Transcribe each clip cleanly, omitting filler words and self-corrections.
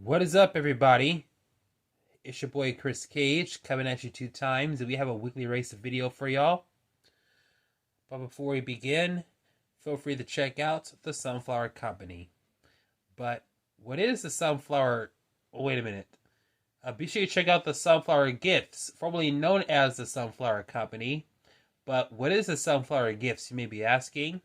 What is up, everybody? It's your boy Chris Cage coming at you 2 times, and we have a weekly race video for y'all. But before we begin, feel free to check out the Sunflower Company. But what is the Sunflower? Oh, wait a minute. Be sure you check out the Sunflower Gifts, formerly known as the Sunflower Company. But what is the Sunflower Gifts, you may be asking?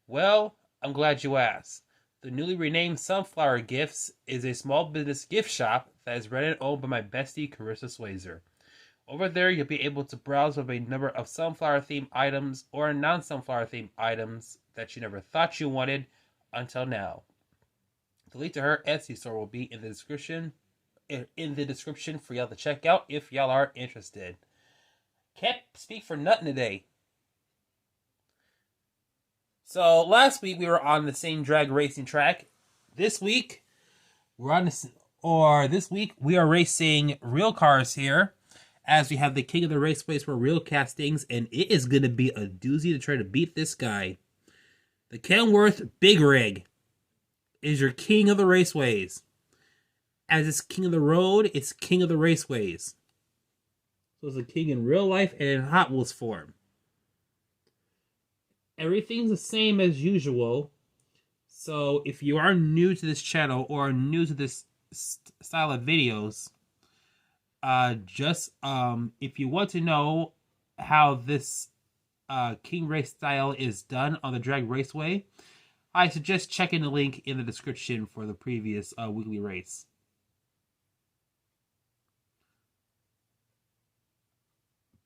Well, I'm glad you asked. The newly renamed Sunflower Gifts is a small business gift shop that is run and owned by my bestie, Carissa Swayzer. Over there, you'll be able to browse with a number of sunflower-themed items or non-sunflower-themed items that you never thought you wanted until now. The link to her Etsy store will be in the description for y'all to check out if y'all are interested. Can't speak for nothing today. So last week we were on the same drag racing track. This week we are racing real cars here, as we have the king of the raceways for real castings, and it is going to be a doozy to try to beat this guy. The Kenworth Big Rig is your king of the raceways. As it's king of the road, it's king of the raceways. So it's a king in real life and in Hot Wheels form. Everything's the same as usual. So if you are new to this channel or new to this style of videos, if you want to know how this King Race style is done on the Drag Raceway, I suggest checking the link in the description for the previous weekly race.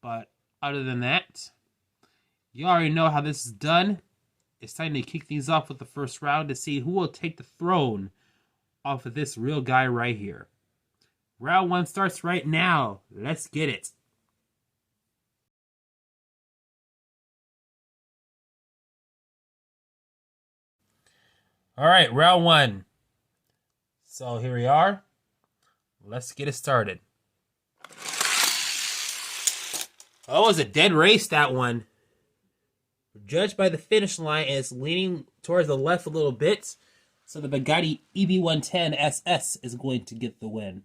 But other than that, you already know how this is done. It's time to kick things off with the first round to see who will take the throne off of this real guy right here. Round 1 starts right now. Let's get it. Alright, round 1. So here we are. Let's get it started. Oh, it was a dead race, that one. Judged by the finish line, it's leaning towards the left a little bit. So the Bugatti EB110 SS is going to get the win.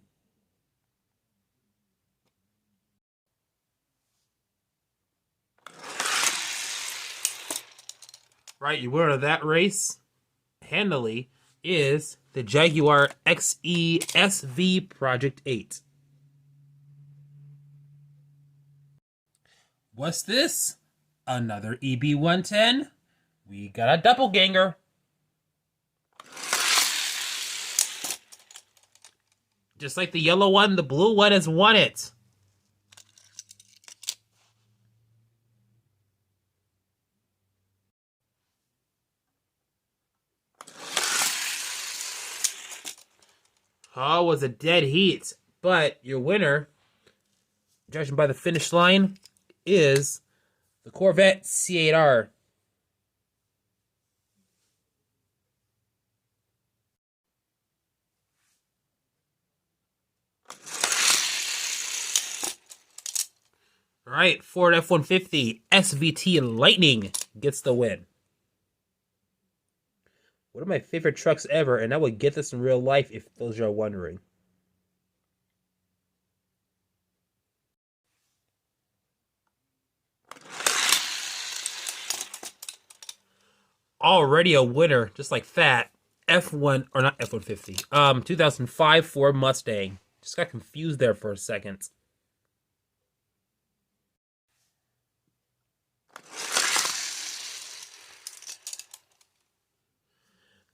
Right, your winner of that race, handily, is the Jaguar XE SV Project 8. What's this? Another EB110. We got a doppelganger. Just like the yellow one, the blue one has won it. Oh, it was a dead heat. But your winner, judging by the finish line, is the Corvette C8R. All right, Ford F-150 SVT Lightning gets the win. One of my favorite trucks ever, and I would get this in real life if those are wondering. Already a winner, just like that. F1, or not F-150, 2005 Ford Mustang. Just got confused there for a second.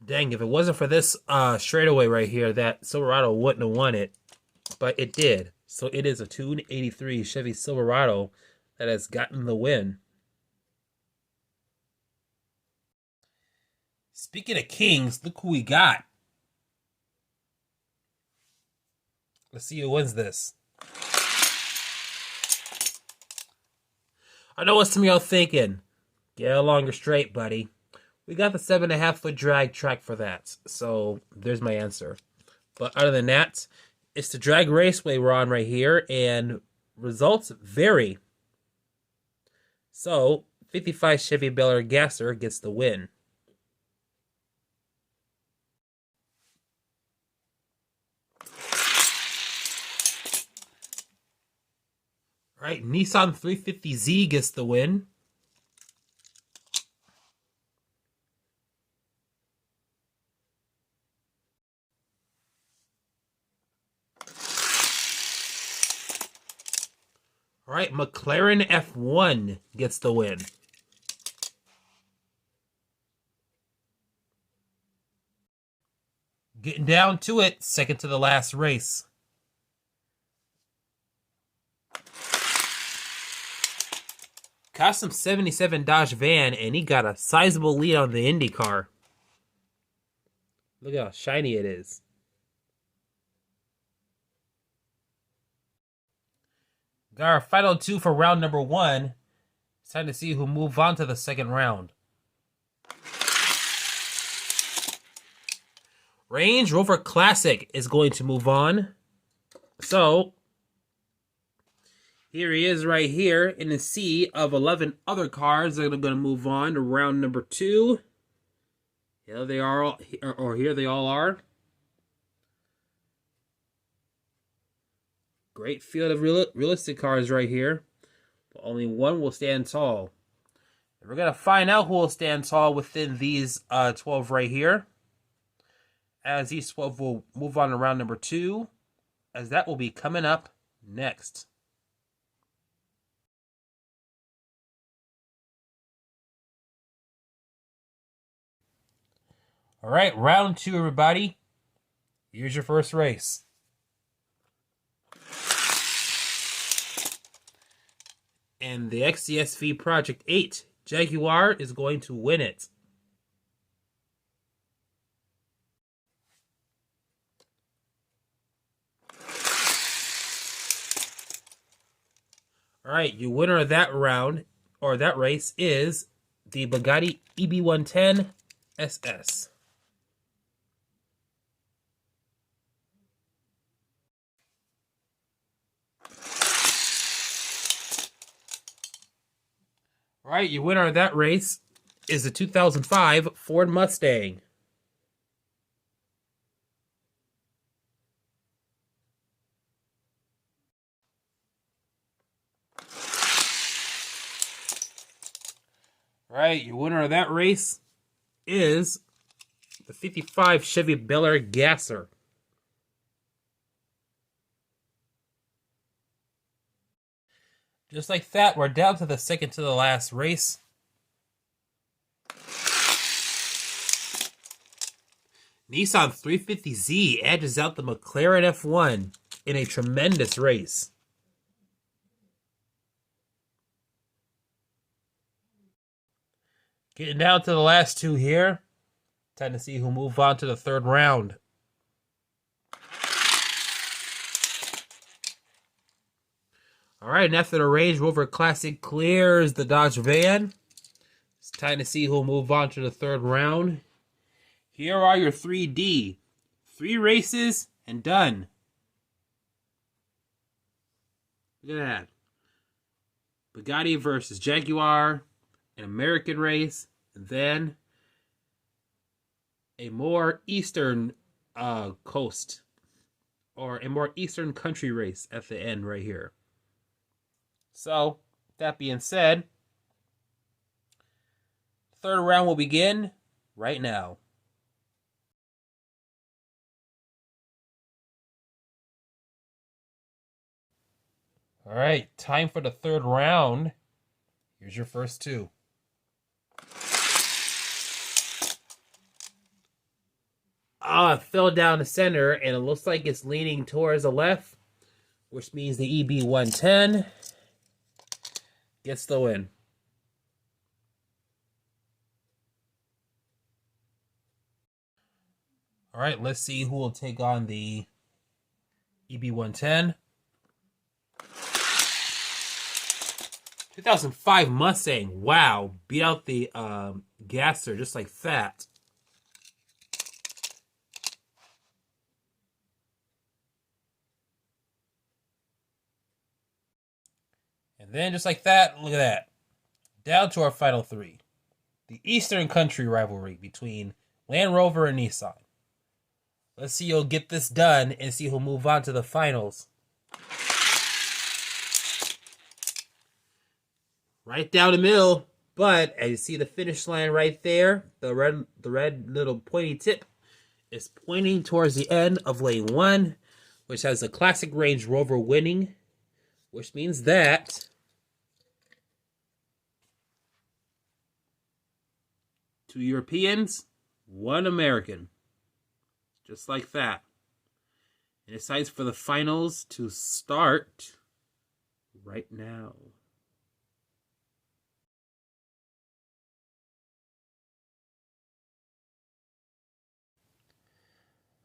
Dang, if it wasn't for this straightaway right here, that Silverado wouldn't have won it. But it did. So it is a Tune 83 Chevy Silverado that has gotten the win. Speaking of kings, look who we got. Let's see who wins this. I know what some of y'all thinking. Get along your straight, buddy. We got the 7.5-foot drag track for that. So there's my answer. But other than that, it's the drag raceway we're on right here, and results vary. So 55 Chevy Bel Air Gasser gets the win. All right, Nissan 350Z gets the win. All right, McLaren F1 gets the win. Getting down to it, second to the last race. Custom 77 Dodge van, and he got a sizable lead on the Indy car. Look at how shiny it is. Got our final two for round number 1. It's time to see who move on to the second round. Range Rover Classic is going to move on. So, here he is right here in a sea of 11 other cars that are going to move on to round number 2. Here they are, or here they all are. Great field of realistic cars right here. But only one will stand tall. And we're going to find out who will stand tall within these 12 right here. As these 12 will move on to round number 2. As that will be coming up next. All right, round 2, everybody. Here's your first race. And the XCSV Project 8 Jaguar is going to win it. All right, your winner of that round, or that race, is the Bugatti EB110 SS. All right, your winner of that race is the 2005 Ford Mustang. All right, your winner of that race is the 55 Chevy Bel Air Gasser. Just like that, we're down to the second to the last race. Nissan 350Z edges out the McLaren F1 in a tremendous race. Getting down to the last two here. Time to see who move on to the third round. All right, and after the Range Rover Classic clears the Dodge van, it's time to see who'll move on to the third round. Here are your 3D. 3 races and done. Look at that. Bugatti versus Jaguar, an American race, and then a more eastern coast, or a more eastern country race at the end right here. So, that being said, third round will begin right now. All right, time for the third round. Here's your first two. It fell down the center, and it looks like it's leaning towards the left, which means the EB110 gets the win. All right, let's see who will take on the EB110. 2005 Mustang. Wow, beat out the Gasser just like that. And then just like that, look at that. Down to our final 3. The Eastern Country rivalry between Land Rover and Nissan. Let's see who'll get this done and see who'll move on to the finals. right down the middle. But as you see the finish line right there, the red little pointy tip is pointing towards the end of lane 1, which has a classic Range Rover winning, which means that 2 Europeans, 1 American. Just like that. And it's time for the finals to start right now.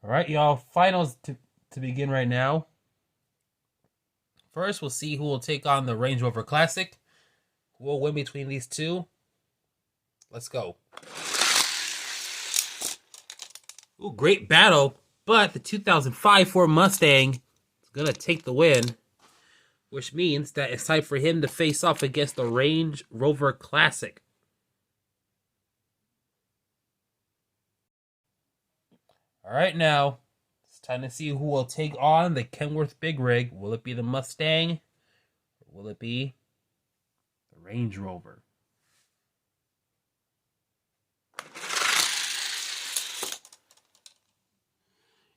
All right, y'all. Finals to begin right now. First, we'll see who will take on the Range Rover Classic. Who will win between these two? Let's go. Ooh, great battle. But the 2005 Ford Mustang is going to take the win, which means that it's time for him to face off against the Range Rover Classic. All right, now it's time to see who will take on the Kenworth Big Rig. Will it be the Mustang? Or will it be the Range Rover?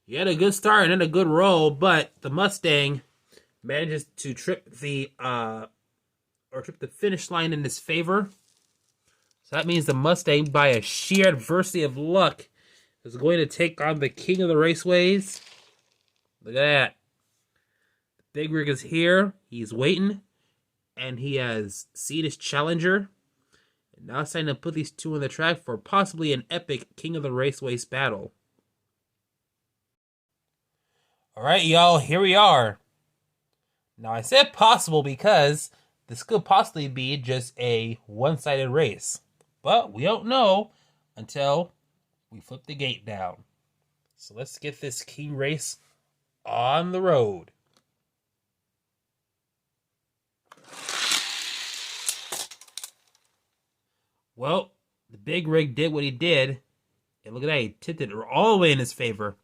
He had a good start and then a good roll, but the Mustang manages to trip the finish line in his favor. So that means the Mustang, by a sheer adversity of luck, is going to take on the king of the raceways. Look at that. The Big Rig is here. He's waiting. And he has seen his challenger. And now it's time to put these two on the track for possibly an epic king of the raceways battle. Alright, y'all. Here we are. Now, I said possible because this could possibly be just a one-sided race. But we don't know until we flip the gate down. So let's get this king race on the road. Well, the Big Rig did what he did. And look at that, he tipped it all the way in his favor.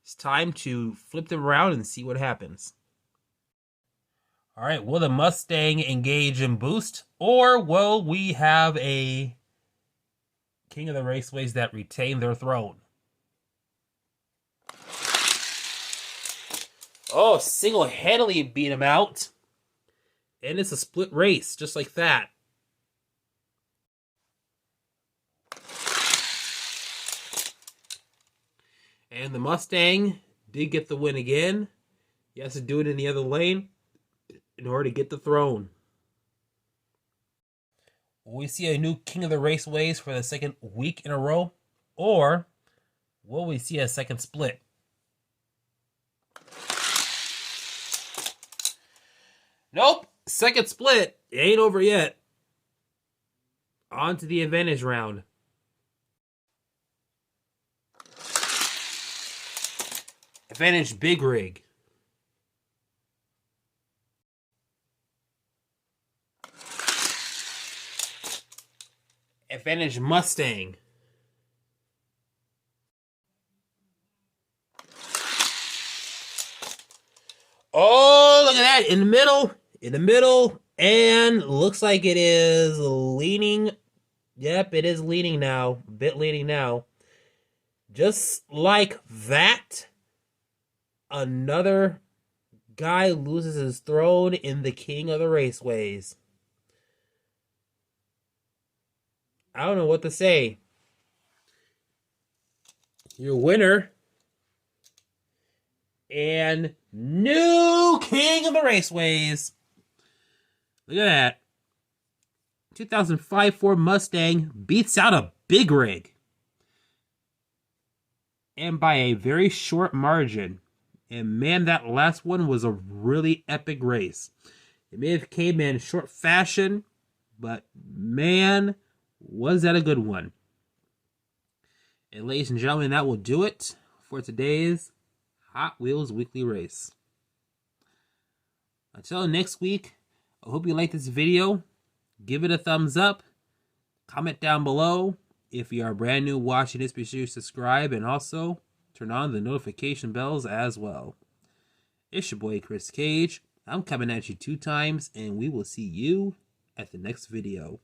It's time to flip them around and see what happens. All right, will the Mustang engage and boost? Or will we have a king of the raceways that retain their throne? Oh, single-handedly beat him out. And it's a split race, just like that. And the Mustang did get the win again. He has to do it in the other lane in order to get the throne. Will we see a new king of the raceways for the second week in a row? Or will we see a second split? Nope. Second split. It ain't over yet. On to the advantage round. Advantage Big Rig. Advantage Mustang. Oh, look at that. In the middle. In the middle. And looks like it is leaning. Yep, it is leaning now. A bit leaning now. Just like that, another guy loses his throne in the king of the raceways. I don't know what to say. Your winner and new king of the raceways. Look at that. 2005 Ford Mustang beats out a Big Rig. And by a very short margin. And man, that last one was a really epic race. It may have came in short fashion, but man, was that a good one. And ladies and gentlemen, that will do it for today's Hot Wheels Weekly Race. Until next week, I hope you like this video. Give it a thumbs up. Comment down below. If you are brand new watching this, be sure to subscribe and also turn on the notification bells as well. It's your boy Chris Cage. I'm coming at you 2 times, and we will see you at the next video.